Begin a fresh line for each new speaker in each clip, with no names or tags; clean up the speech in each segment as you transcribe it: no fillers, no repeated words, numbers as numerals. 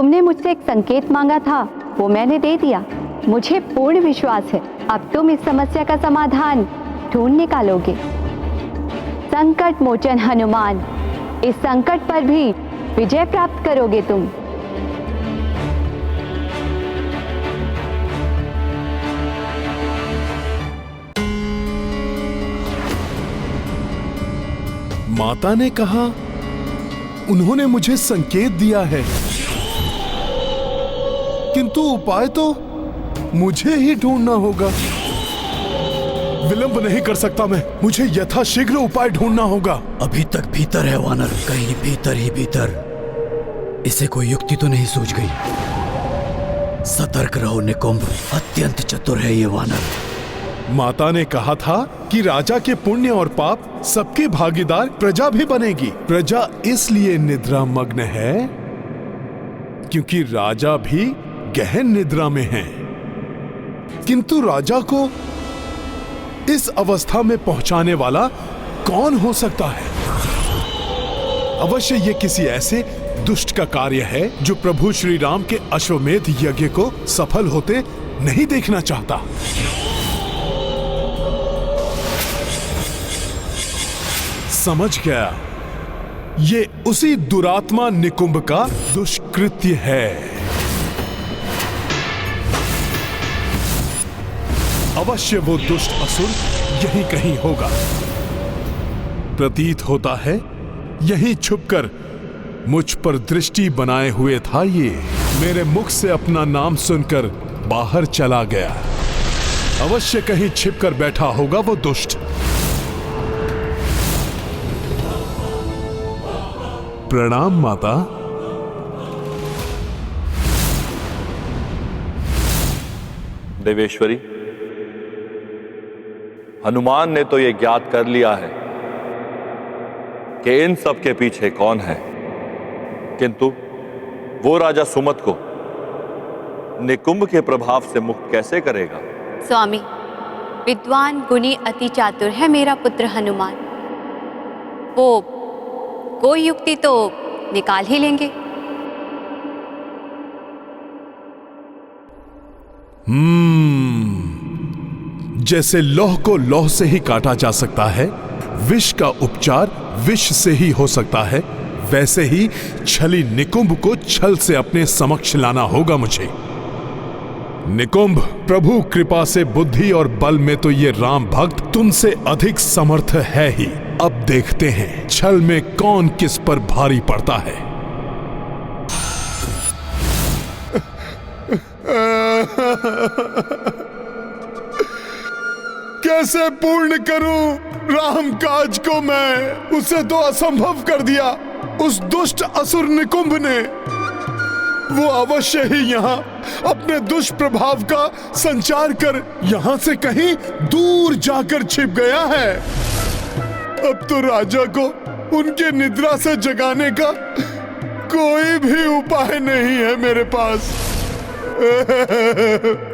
तुमने मुझसे एक संकेत मांगा था, वो मैंने दे दिया। मुझे पूर्ण विश्वास है अब तुम इस समस्या का समाधान ढूंढ निकालोगे। संकट मोचन हनुमान, इस संकट पर भी विजय प्राप्त करोगे तुम।
माता ने कहा, उन्होंने मुझे संकेत दिया है, किंतु उपाय तो मुझे ही ढूंढना होगा। विलंब नहीं कर सकता मैं, मुझे यथाशीघ्र उपाय ढूंढना होगा।
अभी तक भीतर है वानर, कहीं भीतर ही भीतर। इसे कोई युक्ति तो नहीं सूझ गई। सतर्क रहो निकुंभ, अत्यंत चतुर है ये वानर।
माता ने कहा था कि राजा के पुण्य और पाप सबके भागीदार प्रजा भी बनेगी। प्रजा इसलिए निद्रा मग्न है क्योंकि राजा भी गहन निद्रा में है। किंतु राजा को इस अवस्था में पहुंचाने वाला कौन हो सकता है? अवश्य ये किसी ऐसे दुष्ट का कार्य है जो प्रभु श्री राम के अश्वमेध यज्ञ को सफल होते नहीं देखना चाहता। समझ गया, ये उसी दुरात्मा निकुंभ का दुष्कृत्य है। अवश्य वो दुष्ट असुर यहीं कहीं होगा। प्रतीत होता है यहीं छुपकर मुझ पर दृष्टि बनाए हुए था ये। मेरे मुख से अपना नाम सुनकर बाहर चला गया। अवश्य कहीं छिपकर बैठा होगा वो दुष्ट। प्रणाम माता।
देवेश्वरी, हनुमान ने तो ये ज्ञात कर लिया है कि इन सब के पीछे कौन है, किंतु वो राजा सुमत को निकुंभ के प्रभाव से मुक्त कैसे करेगा?
स्वामी, विद्वान गुणी अति चातुर है मेरा पुत्र हनुमान। वो कोई युक्ति तो निकाल ही लेंगे।
जैसे लौह को लौह से ही काटा जा सकता है, विष का उपचार विष से ही हो सकता है, वैसे ही छली निकुंभ को छल से अपने समक्ष लाना होगा मुझे। निकुंभ, प्रभु कृपा से बुद्धि और बल में तो ये राम भक्त तुमसे अधिक समर्थ है ही। अब देखते हैं छल में कौन किस पर भारी पड़ता है। कैसे पूर्ण करूं राम काज को मैं? उसे तो असंभव कर दिया उस दुष्ट असुर निकुंभ ने। वो अवश्य ही यहाँ अपने दुष्प्रभाव का संचार कर यहाँ से कहीं दूर जाकर छिप गया है। अब तो राजा को उनके निद्रा से जगाने का कोई भी उपाय नहीं है मेरे पास।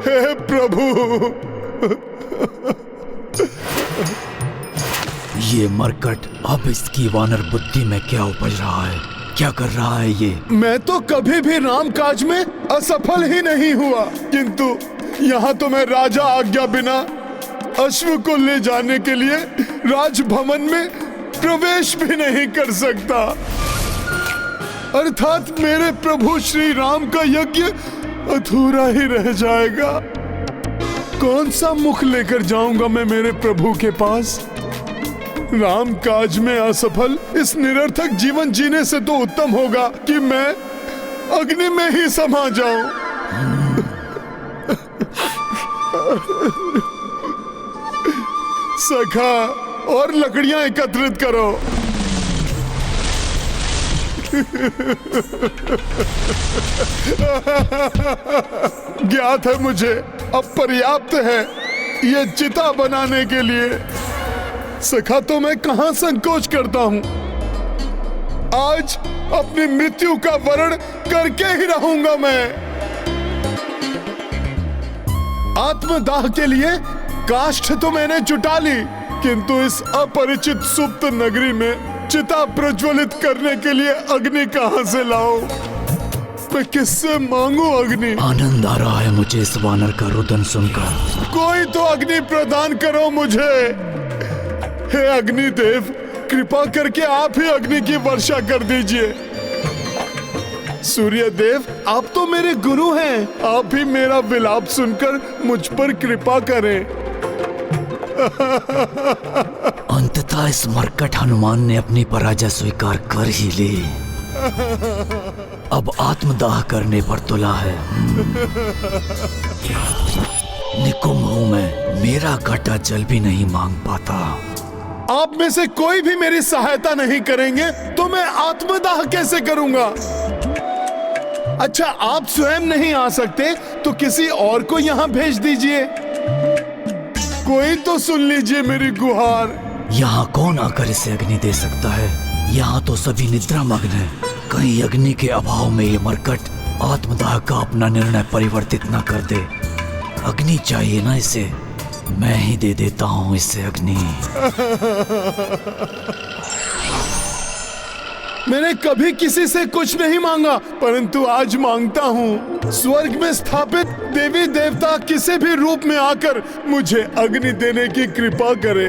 हे प्रभु।
ये मरकट अब इसकी वानर बुद्धि में क्या उपज रहा है? क्या कर रहा है ये?
मैं तो कभी भी राम काज में असफल ही नहीं हुआ, किंतु यहाँ तो मैं राजा आज्ञा बिना अश्व को ले जाने के लिए राजभवन में प्रवेश भी नहीं कर सकता। अर्थात मेरे प्रभु श्री राम का यज्ञ अधूरा ही रह जाएगा। कौन सा मुख लेकर जाऊंगा मैं मेरे प्रभु के पास? राम काज में असफल इस निरर्थक जीवन जीने से तो उत्तम होगा कि मैं अग्नि में ही समा जाऊं। सखा, और लकड़ियां एकत्रित करो। ज्ञात है मुझे अब पर्याप्त है ये चिता बनाने के लिए। सखा, तो मैं कहां संकोच करता हूं। आज अपनी मृत्यु का वर्ण करके ही रहूंगा मैं। आत्मदाह के लिए काष्ठ तो मैंने जुटा ली, किंतु इस अपरिचित सुप्त नगरी में चिता प्रज्वलित करने के लिए अग्नि कहां से लाऊं? मैं किससे मांगू अग्नि?
आनंद आ रहा है मुझे इस वानर का रुदन सुनकर।
कोई तो अग्नि प्रदान करो मुझे। हे अग्निदेव, कृपा करके आप ही अग्नि की वर्षा कर दीजिए। सूर्य देव, आप तो मेरे गुरु हैं, आप ही मेरा विलाप सुनकर मुझ पर कृपा करें।
अंततः इस मरकट हनुमान ने अपनी पराजय स्वीकार कर ही ली। अब आत्मदाह करने पर तुला है। निकुंभ हूं मैं, मेरा घटा जल भी नहीं मांग पाता।
आप में से कोई भी मेरी सहायता नहीं करेंगे तो मैं आत्मदाह कैसे करूंगा? अच्छा, आप स्वयं नहीं आ सकते तो किसी और को यहाँ भेज दीजिए। कोई तो सुन लीजिए मेरी गुहार।
यहाँ कौन आकर इसे अग्नि दे सकता है? यहाँ तो सभी निद्रा मग्न है। कहीं अग्नि के अभाव में ये मरकट आत्मदाह का अपना निर्णय परिवर्तित न कर दे। अग्नि चाहिए ना इसे, मैं ही दे देता हूँ इसे अग्नि।
मैंने कभी किसी से कुछ नहीं मांगा, परंतु आज मांगता हूँ। स्वर्ग में स्थापित देवी देवता किसी भी रूप में आकर मुझे अग्नि देने की कृपा करे।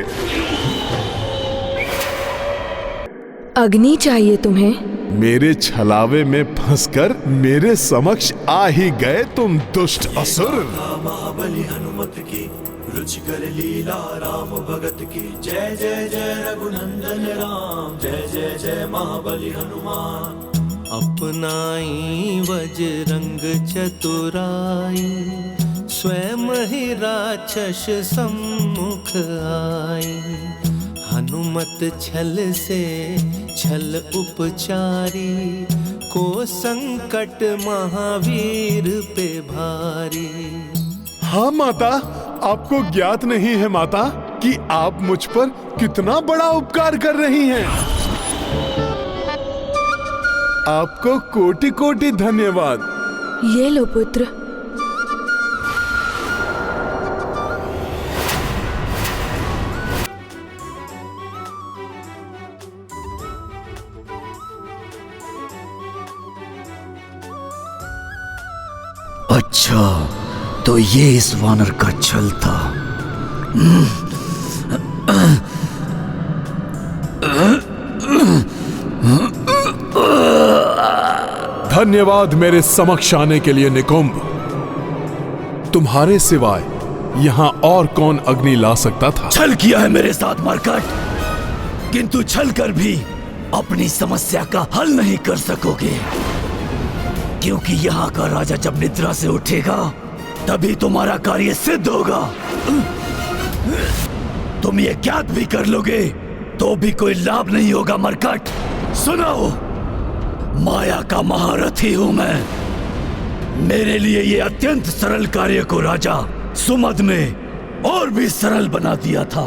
अग्नि चाहिए तुम्हें?
मेरे छलावे में फंसकर मेरे समक्ष आ ही गए तुम दुष्ट असुर।
महाबली हनुमत की रुचिकर लीला राम भगत की। जय जय जय रघुनंदन राम, जय जय जय महाबली हनुमान। अपनाई वज्रंग चतुराई, स्वयं ही राक्षस सम्मुख आई। हनुमत छल से छल उपचारी, को संकट महावीर पे भारी।
हाँ माता, आपको ज्ञात नहीं है माता कि आप मुझ पर कितना बड़ा उपकार कर रही हैं। आपको कोटि कोटि धन्यवाद।
ये लो पुत्र।
अच्छा, तो ये इस वानर का छल था।
धन्यवाद मेरे समक्ष आने के लिए निकुंभ। तुम्हारे सिवाय यहाँ और कौन अग्नि ला सकता था?
छल किया है मेरे साथ मरकट, किंतु छल कर भी अपनी समस्या का हल नहीं कर सकोगे, क्योंकि यहाँ का राजा जब निद्रा से उठेगा तभी तुम्हारा कार्य सिद्ध होगा। तुम ये ज्ञात भी कर लोगे तो भी कोई लाभ नहीं होगा मरकट। सुनो, माया का महारथी हूं मैं। मेरे लिए ये अत्यंत सरल कार्य को राजा सुमद ने और भी सरल बना दिया था।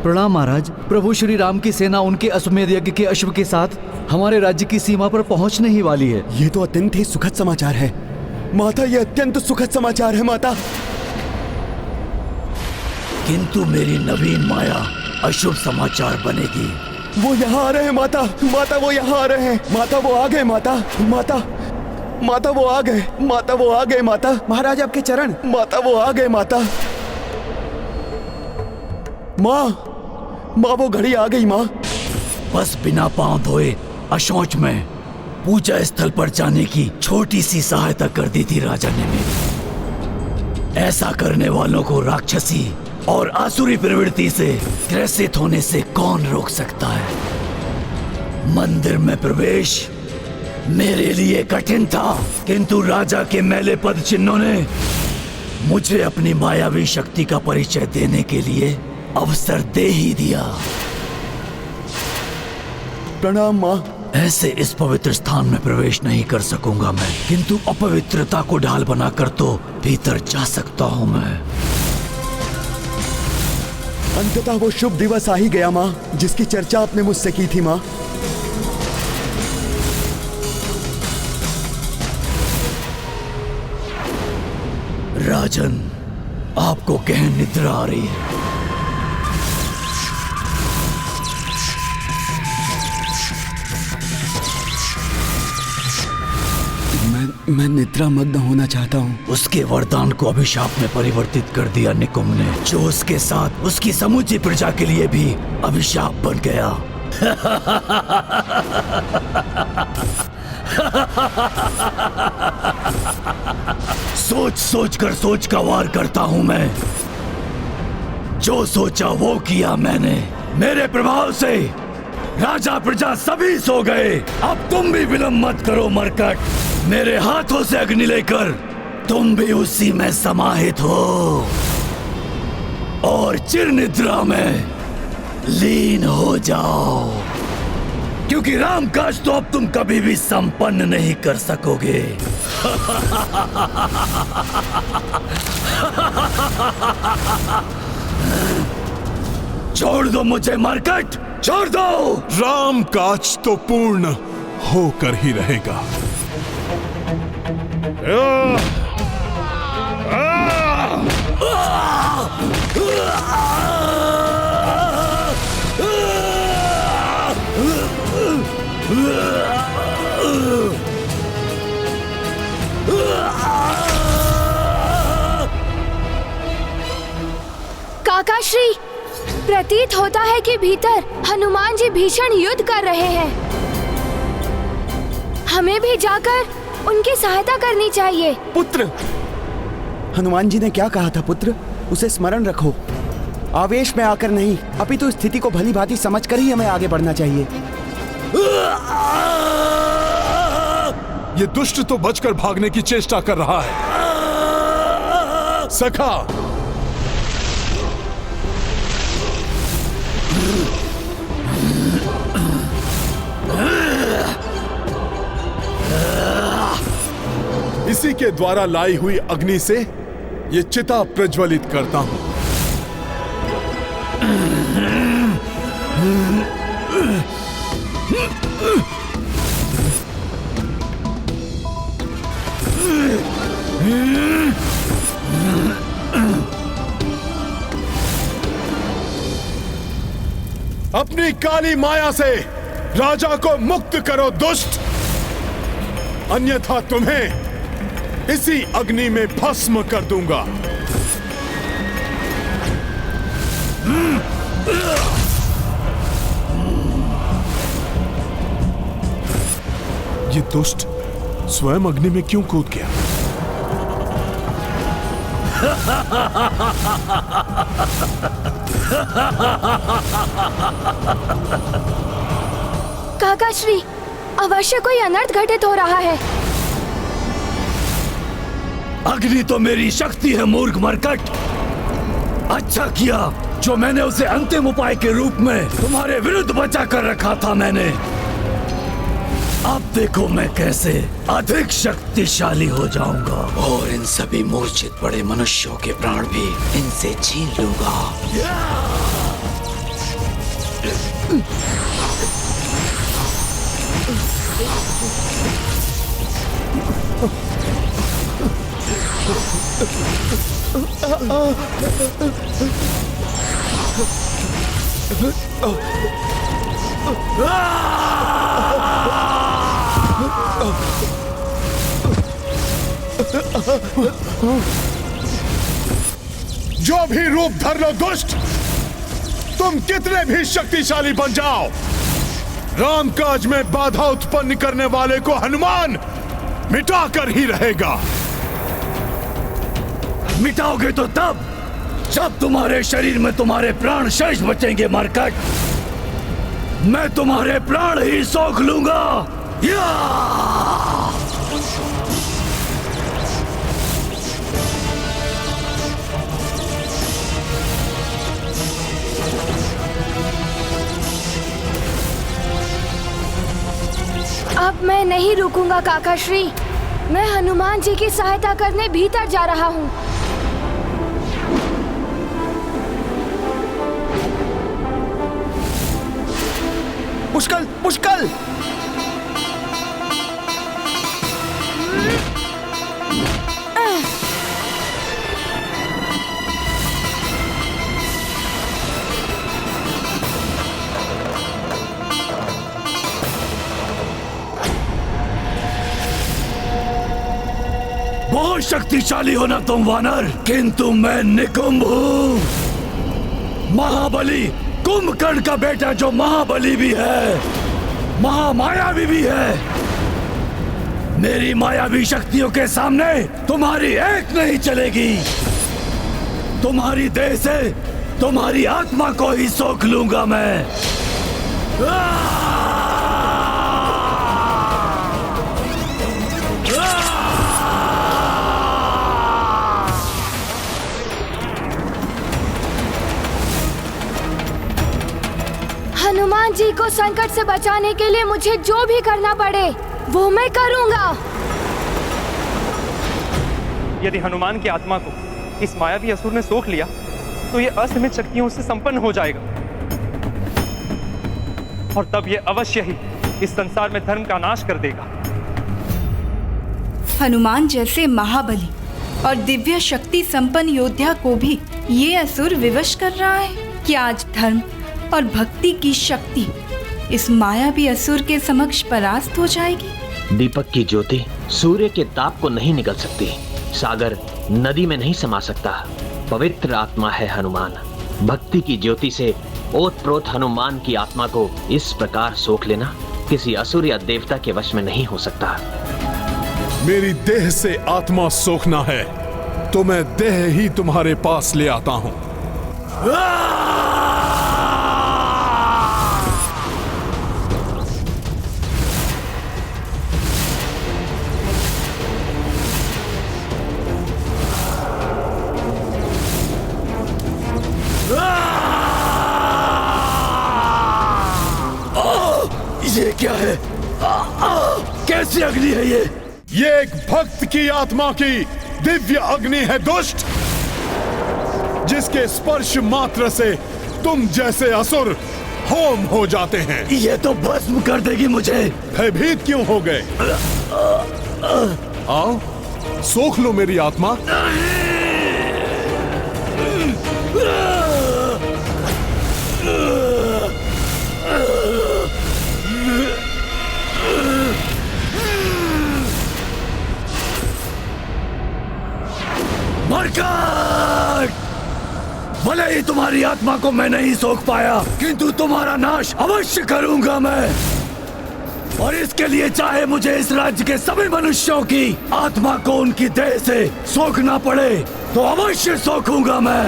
प्रणाम महाराज। प्रभु श्री राम की सेना उनके अश्वमेध यज्ञ के अश्व के साथ हमारे राज्य की सीमा पर पहुंचने ही वाली है।
ये तो अत्यंत ही सुखद समाचार है माता, ये अत्यंत सुखद समाचार है माता।
किंतु मेरी नवीन माया अशुभ समाचार बनेगी।
वो यहाँ आ रहे हैं माता, माता वो यहाँ आ रहे हैं, माता वो आ गए, माता माता माता वो आ गए, माता वो आ गए, माता महाराज आपके चरण, माता वो आ गए, माता। माँ माँ वो घड़ी आ गई माँ।
बस बिना पांव धोए अशौच में पूजा स्थल पर जाने की छोटी सी सहायता कर दी थी राजा ने मेरी। ऐसा करने वालों को राक्षसी और आसुरी प्रवृत्ति से ग्रसित होने से कौन रोक सकता है? मंदिर में प्रवेश मेरे लिए कठिन था, किंतु राजा के मैले पद चिन्हों ने मुझे अपनी मायावी शक्ति का परिचय देने के लिए अवसर दे ही दिया।
प्रणाम माँ।
ऐसे इस पवित्र स्थान में प्रवेश नहीं कर सकूंगा मैं, किंतु अपवित्रता को ढाल बनाकर तो भीतर जा सकता हूँ मैं।
अंततः वो शुभ दिवस आ ही गया माँ, जिसकी चर्चा आपने मुझसे की थी माँ।
राजन, आपको गहन निद्रा आ रही है।
मैं निद्रामग्न होना चाहता हूँ।
उसके वरदान को अभिशाप में परिवर्तित कर दिया निकुंभ ने, जो उसके साथ उसकी समूची प्रजा के लिए भी अभिशाप बन गया। सोच सोच कर सोच का वार करता हूं मैं। जो सोचा वो किया मैंने। मेरे प्रभाव से राजा प्रजा सभी सो गए। अब तुम भी विलंब मत करो मरकट। मेरे हाथों से अग्नि लेकर तुम भी उसी में समाहित हो और चिर निद्रा में लीन हो जाओ, क्योंकि राम काज तो अब तुम कभी भी संपन्न नहीं कर सकोगे। छोड़ दो मुझे मरकट, छोड़ दो।
राम काज तो पूर्ण होकर ही रहेगा।
काकाश्री, प्रतीत होता है कि भीतर हनुमान जी भीषण युद्ध कर रहे हैं। हमें भी जाकर उनकी सहायता करनी चाहिए।
पुत्र, हनुमान जी ने क्या कहा था पुत्र? उसे स्मरण रखो। आवेश में आकर नहीं, अपितु स्थिति को भली भांति समझकर ही हमें आगे बढ़ना चाहिए।
ये दुष्ट तो बचकर भागने की चेष्टा कर रहा है। सखा, इसी के द्वारा लाई हुई अग्नि से ये चिता प्रज्वलित करता हूं। अपनी काली माया से राजा को मुक्त करो दुष्ट, अन्यथा तुम्हें इसी अग्नि में भस्म कर दूंगा। ये दुष्ट स्वयं अग्नि में क्यों कूद गया?
काकाश्री, अवश्य कोई अनर्थ घटित हो रहा है।
अग्नि तो मेरी शक्ति है मूर्ख मरकट। अच्छा किया जो मैंने उसे अंतिम उपाय के रूप में तुम्हारे विरुद्ध बचा कर रखा था मैंने। अब देखो मैं कैसे अधिक शक्तिशाली हो जाऊंगा और इन सभी मूर्छित पड़े मनुष्यों के प्राण भी इनसे छीन लूंगा।
जो भी रूप धर लो दुष्ट, तुम कितने भी शक्तिशाली बन जाओ, रामकाज में बाधा उत्पन्न करने वाले को हनुमान मिटाकर ही रहेगा।
मिटाओगे तो तब जब तुम्हारे शरीर में तुम्हारे प्राण शेष बचेंगे मरकट। मैं तुम्हारे प्राण ही सोख लूंगा। या!
अब मैं नहीं रुकूंगा काकाश्री। मैं हनुमान जी की सहायता करने भीतर जा रहा हूँ।
पुष्कल, पुष्कल!
बहुत शक्तिशाली हो ना तुम वानर, किंतु मैं निकुंभ हूँ, महाबली, कुंभकर्ण का बेटा, जो महाबली भी है, महामायावी भी है। मेरी मायावी शक्तियों के सामने तुम्हारी एक नहीं चलेगी। तुम्हारी देह से तुम्हारी आत्मा को ही सोख लूंगा मैं।
हनुमान जी को संकट से बचाने के लिए मुझे जो भी करना पड़े वो मैं करूंगा।
यदि हनुमान की आत्मा को इस मायावी असुर ने सोख लिया तो ये असीमित शक्तियों से संपन्न हो जाएगा और तब ये अवश्य ही इस संसार में धर्म का नाश कर देगा।
हनुमान जैसे महाबली और दिव्य शक्ति संपन्न योद्धा को भी ये असुर विवश कर रहा है कि आज धर्म और भक्ति की शक्ति इस मायावी असुर के समक्ष परास्त हो जाएगी।
दीपक की ज्योति सूर्य के ताप को नहीं निगल सकती, सागर नदी में नहीं समा सकता। पवित्र आत्मा है हनुमान। भक्ति की ज्योति से ओतप्रोत हनुमान की आत्मा को इस प्रकार सोख लेना किसी असुर या देवता के वश में नहीं हो सकता।
मेरी देह से आत्मा सोखना है तो मैं देह ही तुम्हारे पास ले आता हूं।
ये क्या है? कैसी अग्नि है ये?
ये एक भक्त की आत्मा की दिव्य अग्नि है दुष्ट, जिसके स्पर्श मात्र से तुम जैसे असुर होम हो जाते हैं।
ये तो भस्म कर देगी मुझे।
भयभीत क्यों हो गए? आओ सोख लो मेरी आत्मा।
मरकट! भले ही तुम्हारी आत्मा को मैं नहीं सोख पाया, किंतु तुम्हारा नाश अवश्य करूंगा मैं। और इसके लिए चाहे मुझे इस राज्य के सभी मनुष्यों की आत्मा को उनकी देह से सोखना पड़े तो अवश्य सोखूंगा मैं।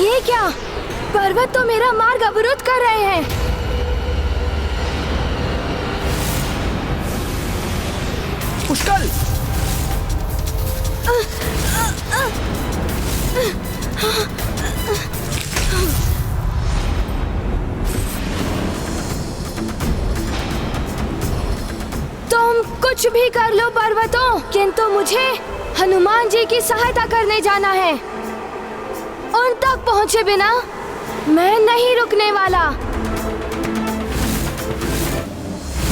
ये क्या? पर्वत तो मेरा मार्ग अवरुद्ध कर रहे हैं।
पुष्कल!
तुम कुछ भी कर लो पर्वतों, किंतु मुझे हनुमान जी की सहायता करने जाना है। उन तक पहुंचे बिना मैं नहीं रुकने वाला।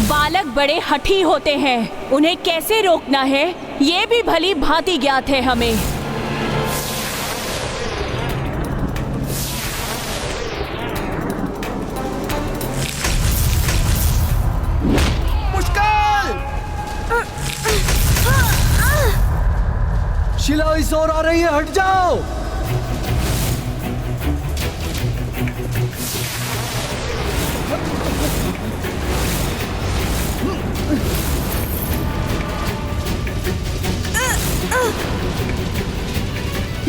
बालक बड़े हठी होते हैं, उन्हें कैसे रोकना है ये भी भली भांति ज्ञात है हमें।
पुष्कल!
शिला इस ओर आ रही है, हट जाओ।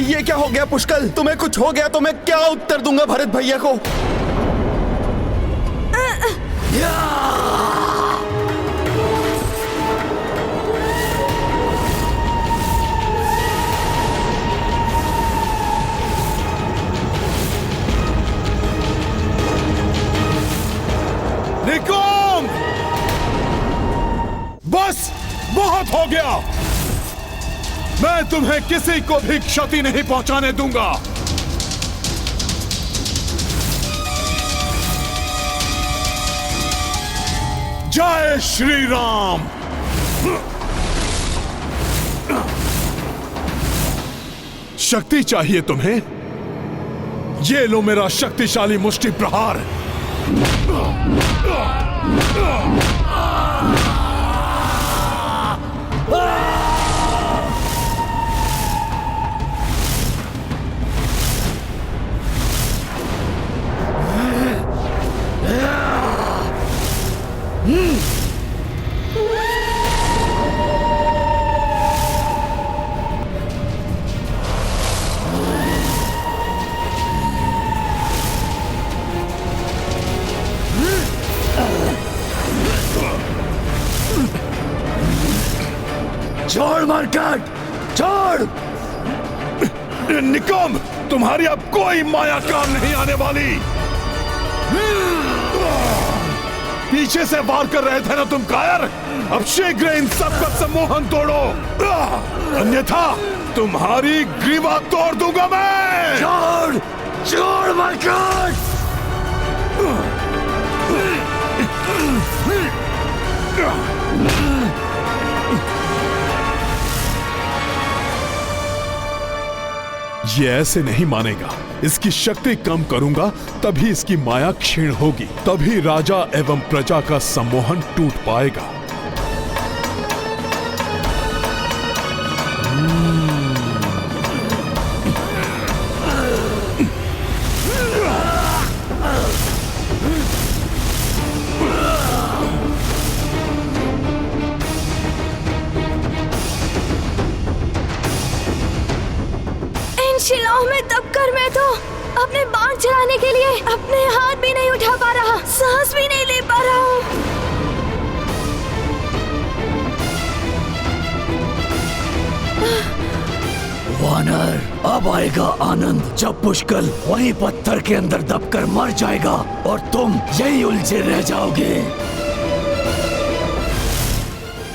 ये क्या हो गया पुष्कल? तुम्हें कुछ हो गया तो मैं क्या उत्तर दूंगा भरत भैया को?
निकुंभ! बस बहुत हो गया। मैं तुम्हें किसी को भी क्षति नहीं पहुंचाने दूंगा। जय श्री राम। शक्ति चाहिए तुम्हें? ये लो मेरा शक्तिशाली मुष्टि प्रहार।
छोड़ मरकट, छोड़।
निकम्ब, तुम्हारी अब कोई माया काम नहीं आने वाली। पीछे से वार कर रहे थे ना तुम कायर? अब शीघ्र इन सबका सम्मोहन तोड़ो, अन्यथा तुम्हारी ग्रीवा तोड़ दूंगा मैं।
छोड़, छोड़ मरकट।
ये ऐसे नहीं मानेगा। इसकी शक्ति कम करूंगा तभी इसकी माया क्षीण होगी, तभी राजा एवं प्रजा का सम्मोहन टूट पाएगा।
शिलाओं में दबकर मैं तो अपने बाण चलाने के लिए अपने हाथ भी नहीं उठा पा रहा, सांस भी नहीं ले पा रहा हूँ।
वानर, अब आएगा आनंद जब पुष्कल वहीं पत्थर के अंदर दबकर मर जाएगा और तुम यही उलझे रह जाओगे।